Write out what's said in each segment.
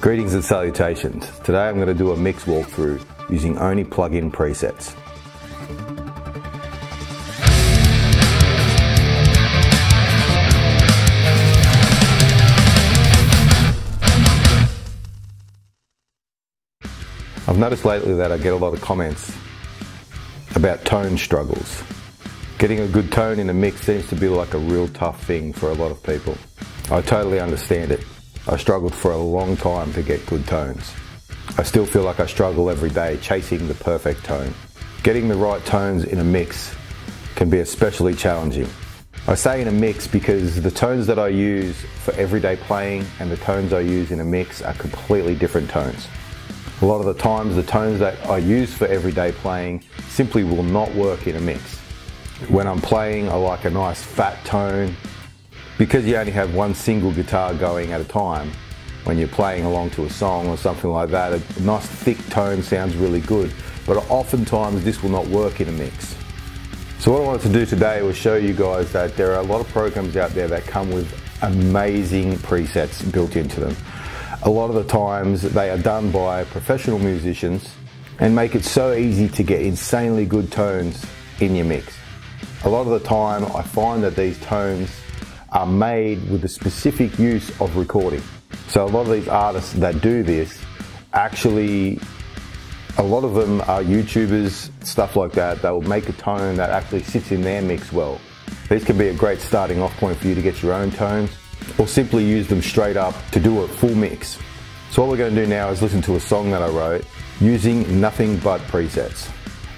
Greetings and salutations. Today I'm going to do a mix walkthrough using only plug-in presets. I've noticed lately that I get a lot of comments about tone struggles. Getting a good tone in a mix seems to be like a real tough thing for a lot of people. I totally understand it. I struggled for a long time to get good tones. I still feel like I struggle every day chasing the perfect tone. Getting the right tones in a mix can be especially challenging. I say in a mix because the tones that I use for everyday playing and the tones I use in a mix are completely different tones. A lot of the times the tones that I use for everyday playing simply will not work in a mix. When I'm playing, I like a nice fat tone. Because you only have one single guitar going at a time, when you're playing along to a song or something like that, a nice thick tone sounds really good, but oftentimes this will not work in a mix. So what I wanted to do today was show you guys that there are a lot of programs out there that come with amazing presets built into them. A lot of the times they are done by professional musicians and make it so easy to get insanely good tones in your mix. A lot of the time I find that these tones are made with the specific use of recording. So a lot of these artists that do this, actually, a lot of them are YouTubers, stuff like that. They will make a tone that actually sits in their mix well. These can be a great starting off point for you to get your own tones, or simply use them straight up to do a full mix. So what we're going to do now is listen to a song that I wrote using nothing but presets.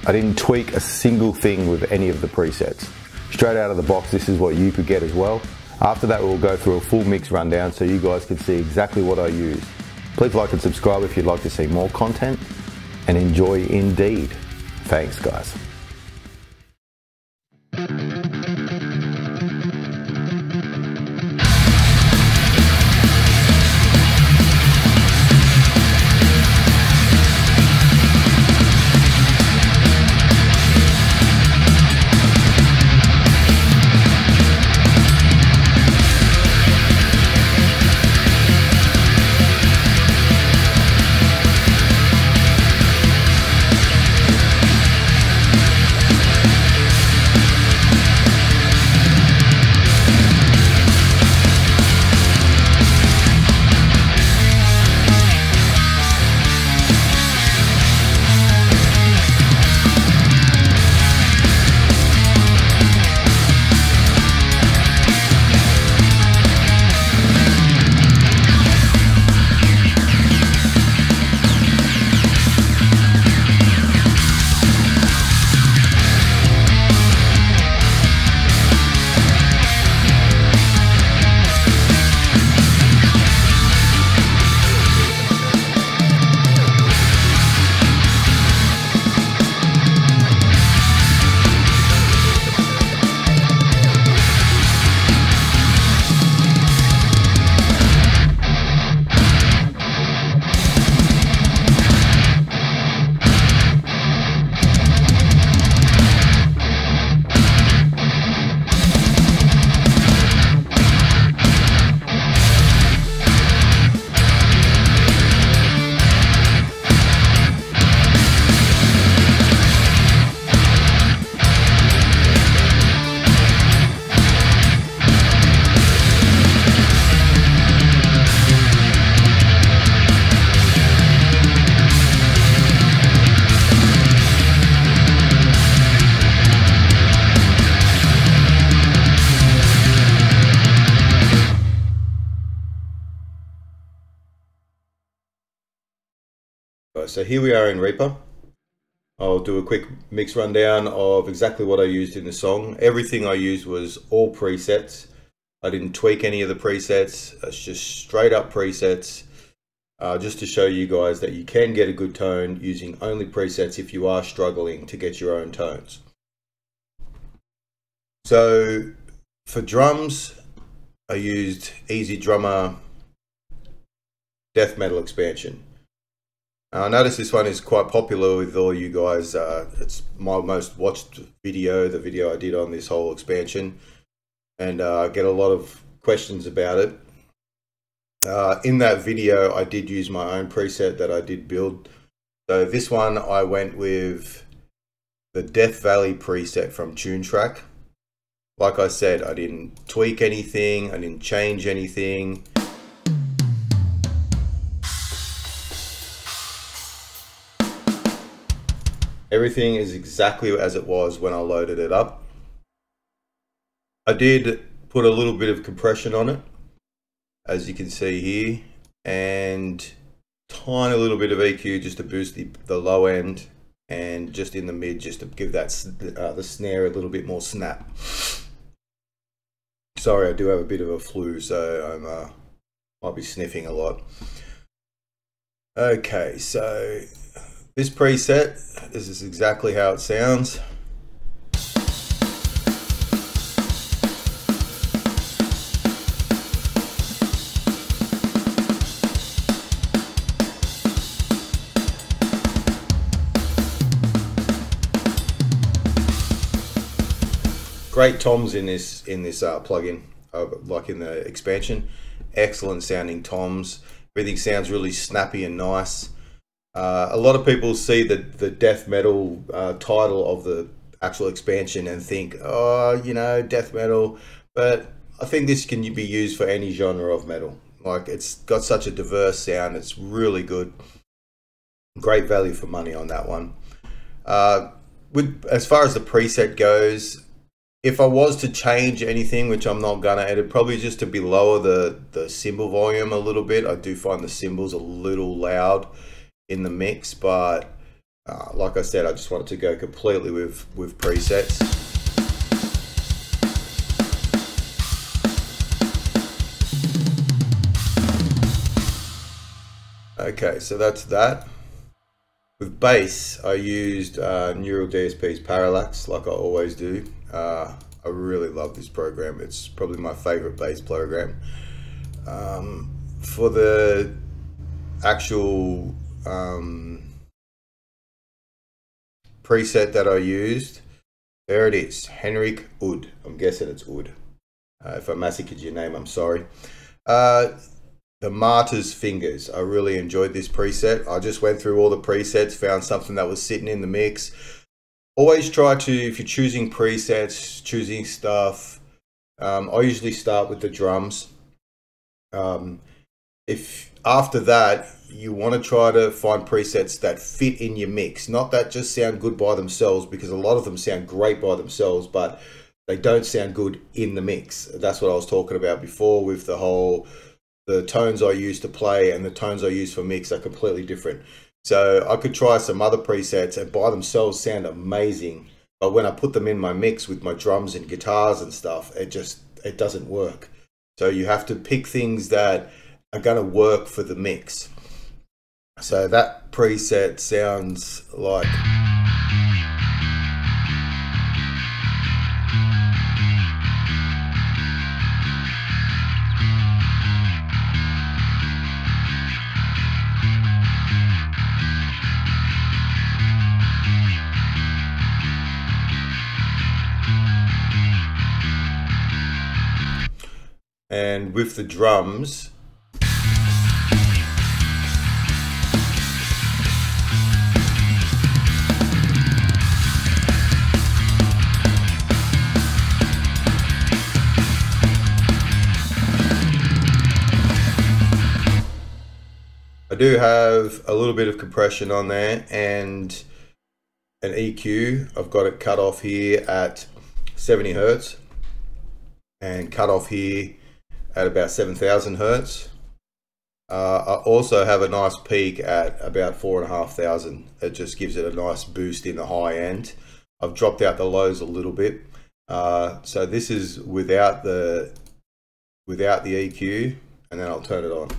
I didn't tweak a single thing with any of the presets. Straight out of the box, this is what you could get as well. After that, we'll go through a full mix rundown so you guys can see exactly what I use. Please like and subscribe if you'd like to see more content, and enjoy indeed. Thanks, guys. So here we are in Reaper. I'll do a quick mix rundown of exactly what I used in the song. Everything I used was all presets. I didn't tweak any of the presets. It's just straight up presets, just to show you guys that you can get a good tone using only presets if you are struggling to get your own tones. So for drums, I used Easy Drummer Death Metal expansion. I noticed this one is quite popular with all you guys. It's my most watched video, the video I did on this whole expansion, and I get a lot of questions about it. In that video, I did use my own preset that I did build. So this one, I went with the Death Valley preset from Toontrack. Like I said, I didn't tweak anything, I didn't change anything. Everything is exactly as it was when I loaded it up. I did put a little bit of compression on it, as you can see here, and tiny little bit of EQ just to boost the low end, and just in the mid just to give that the snare a little bit more snap. Sorry, I do have a bit of a flu, so I might be sniffing a lot. Okay, so this preset, this is exactly how it sounds. Great toms in this plugin, like in the expansion. Excellent sounding toms. Everything sounds really snappy and nice. A lot of people see the death metal title of the actual expansion and think, oh, you know, death metal. But I think this can be used for any genre of metal. Like, it's got such a diverse sound. It's really good. Great value for money on that one. As far as the preset goes, if I was to change anything, which I'm not gonna, it'd probably just to be lower the cymbal volume a little bit. I do find the cymbals a little loud in the mix, but like I said, I just wanted to go completely with presets. Okay, so that's that. With bass, I used Neural DSP's Parallax, like I always do. I really love this program. It's probably my favorite bass program. For the actual preset that I used, there it is, Henrik Ud. I'm guessing it's Ud. If I massacred your name, I'm sorry. The Martyr's Fingers. I really enjoyed this preset. I just went through all the presets, found something that was sitting in the mix. Always try to, if you're choosing presets, choosing stuff, I usually start with the drums. If after that, you want to try to find presets that fit in your mix, not that just sound good by themselves, because a lot of them sound great by themselves, but they don't sound good in the mix. That's what I was talking about before with the tones I use to play and the tones I use for mix are completely different. So I could try some other presets and by themselves sound amazing, but when I put them in my mix with my drums and guitars and stuff, it doesn't work. So you have to pick things that are going to work for the mix. So that preset sounds like... And with the drums, I do have a little bit of compression on there and an EQ. I've got it cut off here at 70 Hertz and cut off here at about 7,000 Hertz. I also have a nice peak at about 4,500. It just gives it a nice boost in the high end. I've dropped out the lows a little bit. So this is without the EQ, and then I'll turn it on.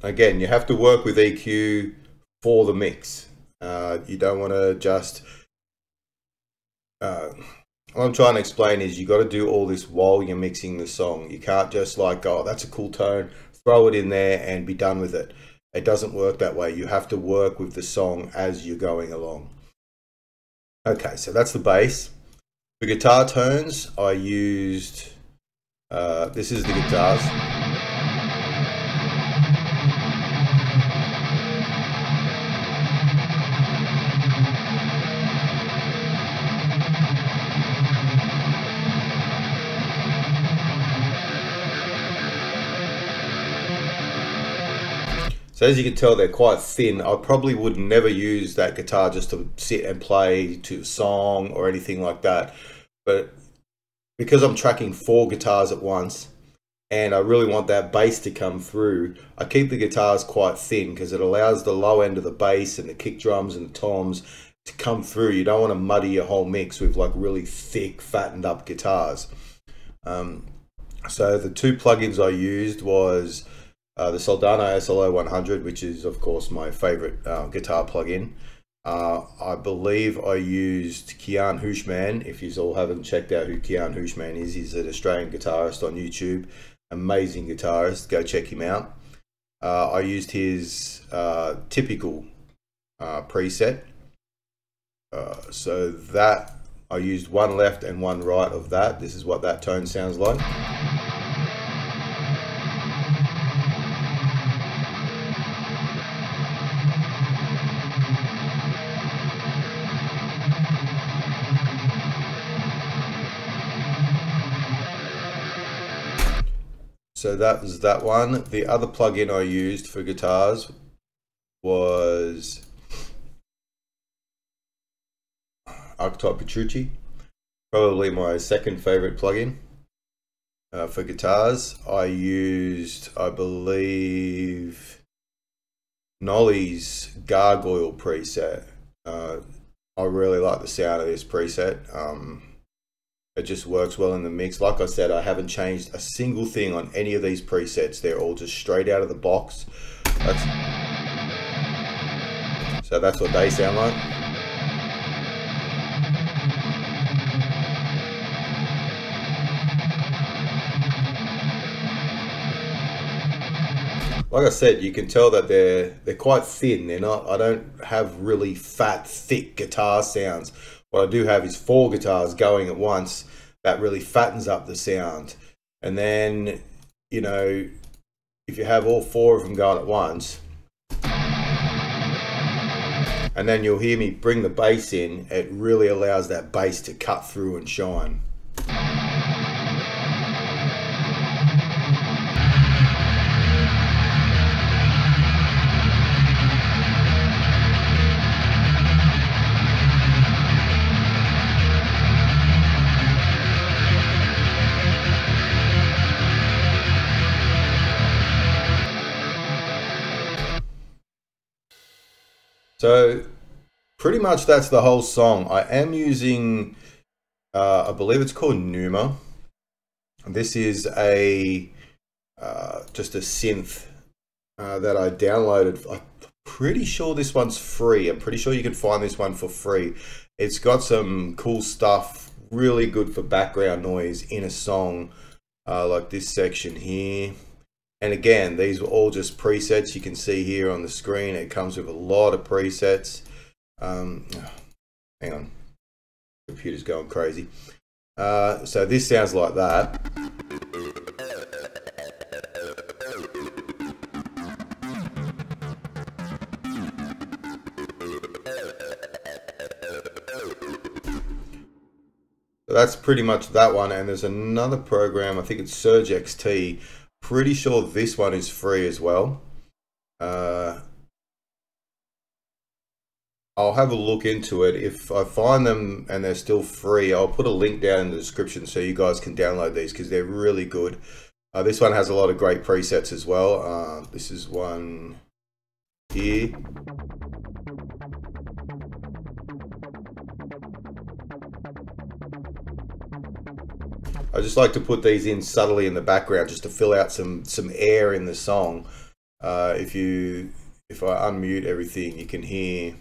Again, you have to work with EQ for the mix. You don't want to just what I'm trying to explain is you got to do all this while you're mixing the song. You can't just like, oh, that's a cool tone, throw it in there and be done with it. It doesn't work that way. You have to work with the song as you're going along. Okay, so that's the bass. For guitar tones, I used, this is the guitars. So as you can tell, they're quite thin. I probably would never use that guitar just to sit and play to a song or anything like that. But because I'm tracking 4 guitars at once and I really want that bass to come through, I keep the guitars quite thin because it allows the low end of the bass and the kick drums and the toms to come through. You don't want to muddy your whole mix with like really thick, fattened up guitars. So the 2 plugins I used was the Soldano SLO 100, which is of course my favorite guitar plugin. I believe I used Kian Hushman. If you all haven't checked out who Kian Hushman is, he's an Australian guitarist on YouTube. Amazing guitarist, go check him out. I used his typical preset. So that I used 1 left and 1 right of that. This is what that tone sounds like. So that was that one. The other plugin I used for guitars was Archetype Petrucci, probably my second favorite plugin for guitars. I used, I believe, Nolly's Gargoyle preset. I really like the sound of this preset. It just works well in the mix. Like I said, I haven't changed a single thing on any of these presets. They're all just straight out of the box. So that's what they sound like. Like I said, you can tell that they're quite thin. They're not, I don't have really fat, thick guitar sounds. What I do have is 4 guitars going at once. That really fattens up the sound. And then, you know, if you have all 4 of them going at once, and then you'll hear me bring the bass in, it really allows that bass to cut through and shine. So pretty much that's the whole song. I am using, I believe it's called Numa. This is a just a synth that I downloaded. I'm pretty sure this one's free. I'm pretty sure you can find this one for free. It's got some cool stuff, really good for background noise in a song, like this section here. And again, these were all just presets. You can see here on the screen, it comes with a lot of presets. Hang on, computer's going crazy. So this sounds like that. So that's pretty much that one. And there's another program, I think it's Surge XT. Pretty sure this one is free as well. I'll have a look into it. If I find them and they're still free, I'll put a link down in the description so you guys can download these because they're really good. This one has a lot of great presets as well. This is one here. I just like to put these in subtly in the background just to fill out some air in the song. If I unmute everything, you can hear.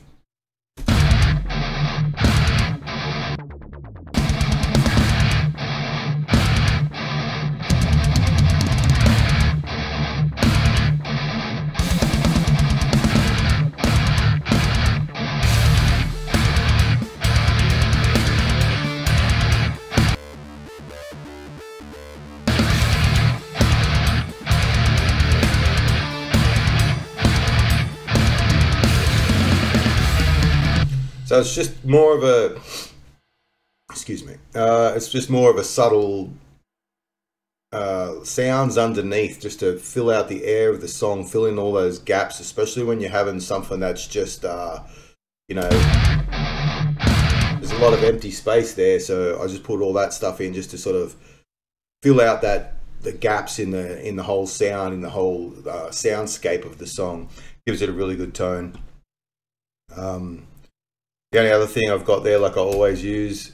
So it's just more of a, excuse me, it's just more of a subtle sounds underneath, just to fill out the air of the song, fill in all those gaps, especially when you're having something that's just, you know, there's a lot of empty space there. So I just put all that stuff in just to sort of fill out the gaps in the whole sound, in the whole soundscape of the song. Gives it a really good tone. The only other thing I've got there, like I always use,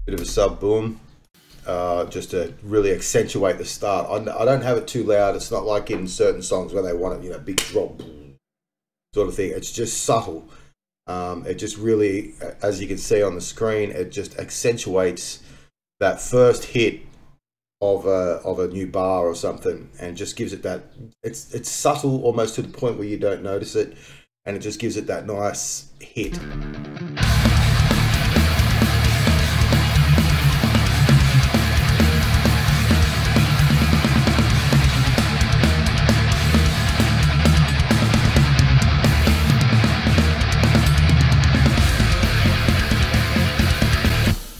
bit of a sub boom, just to really accentuate the start. I don't have it too loud. It's not like in certain songs where they want it, you know, big drop sort of thing. It's just subtle. It just really, as you can see on the screen, it just accentuates that first hit of a new bar or something, and just gives it that, it's subtle almost to the point where you don't notice it, and it just gives it that nice hit.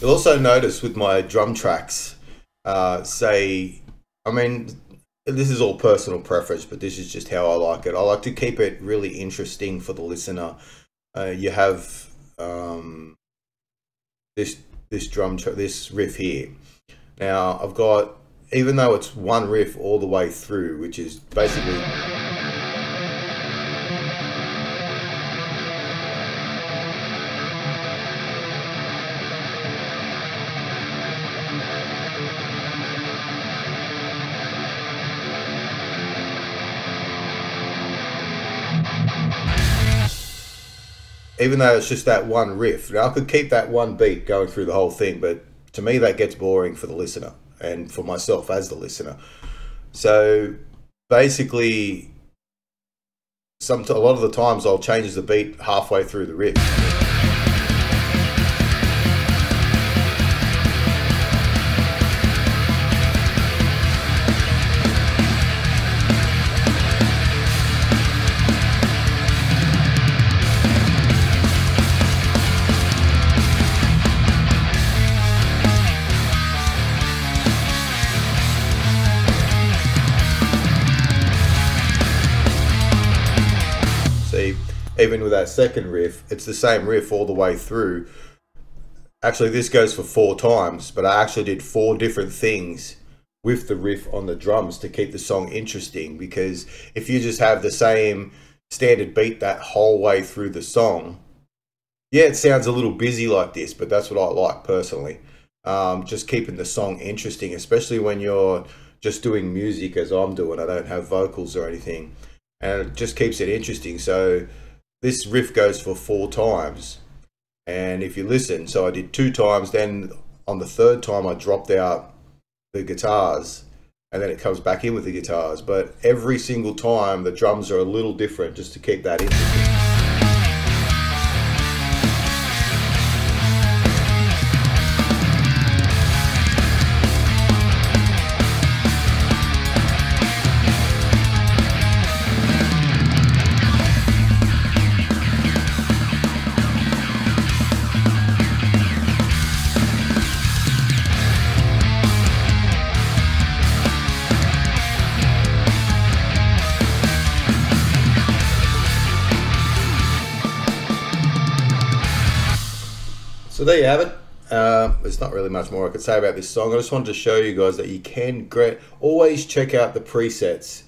You'll also notice with my drum tracks, say, I mean, this is all personal preference, but this is just how I like it. I like to keep it really interesting for the listener. You have this riff here. Now I've got, even though it's one riff all the way through, which is basically, even though it's just that one riff. Now I could keep that one beat going through the whole thing, but to me that gets boring for the listener and for myself as the listener. So basically, a lot of the times I'll change the beat halfway through the riff. Even with that second riff, it's the same riff all the way through. Actually, this goes for 4 times, but I actually did 4 different things with the riff on the drums to keep the song interesting, because if you just have the same standard beat that whole way through the song, yeah, it sounds a little busy like this, but that's what I like personally. Just keeping the song interesting, especially when you're just doing music as I'm doing. I don't have vocals or anything, and it just keeps it interesting. So this riff goes for 4 times, and if you listen, so I did 2 times, then on the 3rd time I dropped out the guitars, and then it comes back in with the guitars, but every single time the drums are a little different, just to keep that interesting. So there you have it. There's not really much more I could say about this song. I just wanted to show you guys that you can always check out the presets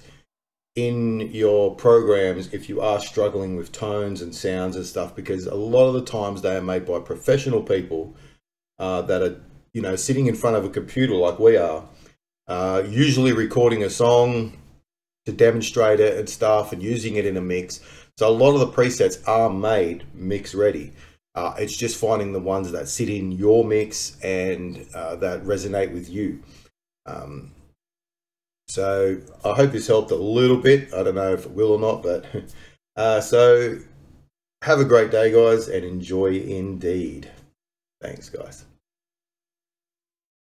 in your programs if you are struggling with tones and sounds and stuff, because a lot of the times they are made by professional people that are, you know, sitting in front of a computer like we are, usually recording a song to demonstrate it and stuff and using it in a mix. So a lot of the presets are made mix ready. It's just finding the ones that sit in your mix and that resonate with you. So I hope this helped a little bit. I don't know if it will or not, but so have a great day, guys, and enjoy indeed. Thanks, guys.